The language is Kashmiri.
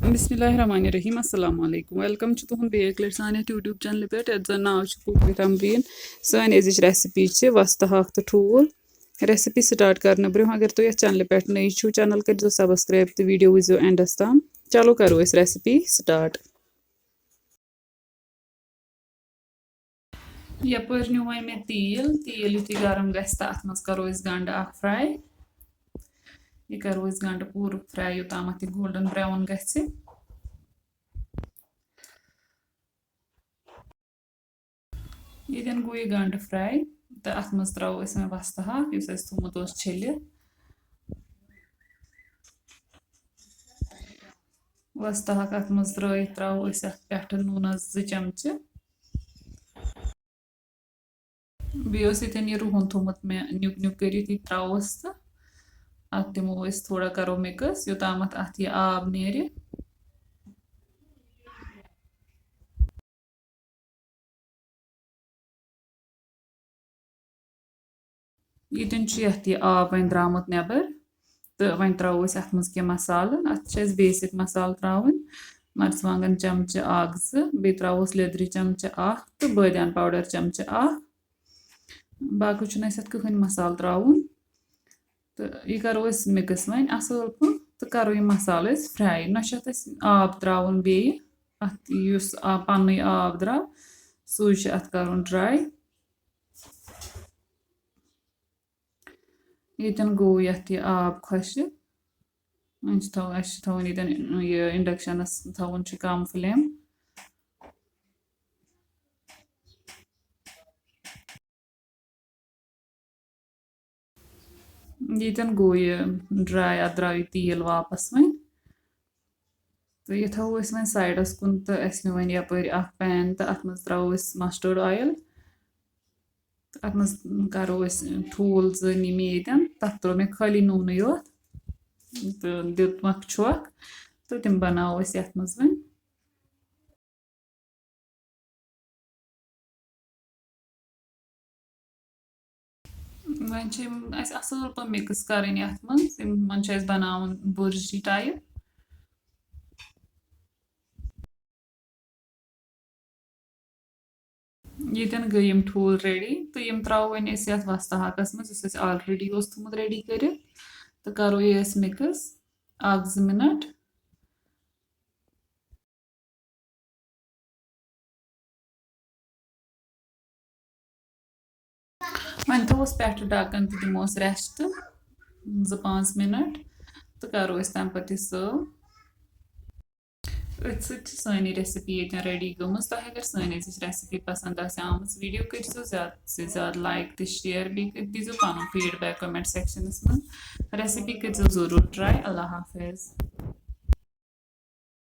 बिस्मिल्लाहिर्रहमानिर्रहीम अस्सलाम वालेकुम वेलकम तुहद बेक लट सान यूट्यूब चैनल पे ये नाव कुक विद अमरीन सान अजिच रेसिपी वस्त हाक तो ठूल रेसिपी स्टार्ट करने ब्रोह अगर तुम ये चैनल पे नई छो चैनल कर सब्सक्राइब तो वीडियो वो एंडस तम चलो करो रेसिपी स्टार्ट यपर नु वो मे तील तील युथी गरम गस तो अत मज करो गंड फ्राई यह करो गंड पूर फ्राई योताम यह गोल्डन ब्राउन गि ये गो यह गंड फ्राई तो अत मज त्रो मे वस्त हाक थोमुत छलित वस्त हाक अत मज त्रो पे नून 2 चमचे बेन यह रुहन थोमुत मे न्युक न्युक कर त्रोस तो अत दिमो थोड़ा करो मिक्स योताम अत यह आब नेर यीतन यह आब वन द्रामुत नेबर तो वन त्रो अत मज कह मसाल अत बेसिक मसाल त्रावन मर्चवांगन चमचे 2 बे त्रोस लेदरि चमचे 1 तो बादियान पाउडर चमचे 1 बाकी अत कहन मसाल त्रावन तो यह करो मिक्स वन असल पे तो करो यह मसाल फ्राई ना आब त्रावन बे अत पन आब द्राव सू अत कर ड्राई यीतन गो यह आब खुश वन थवन ये इंडक्शनस थवन कम फ्लेम यीतन गो ये ड्राई अत द्राव तील वापस वन तो यह थो वन साइडस कुन तो वन यपर पैन तो अत मज त्रो मस्टर्ड ऑयल अत मज करो ठूल 2 निम ये तथ त्रो मे खाली नून योत तो दितमक छोक तो तम बनाओ यथ मज वन असल पे मिक्स करें अत मन बनावन बुर्जी टाइप यीतन गई ठूल रेडी तो यम त्रो वन वस्त हाकस मज ऑलरेडी थोमुत रेडी कर तो करो ये मिक्स 1-2 मिनट वन थोस पे ढक्कन तो दिमोस रेस्ट 2-5 मिनट तो करो तम पे सर्व सानी रेसिपी ये रेडी गम तुम अगर सानी रेसिपी पसंद आम वीडियो कर ज्यादा से ज्यादा लाइक तो शेयर दीजो पन फीडबैक कमेंट सेक्शनस में रेसिपी कर जरूर ट्राई अल्लाह हाफिज।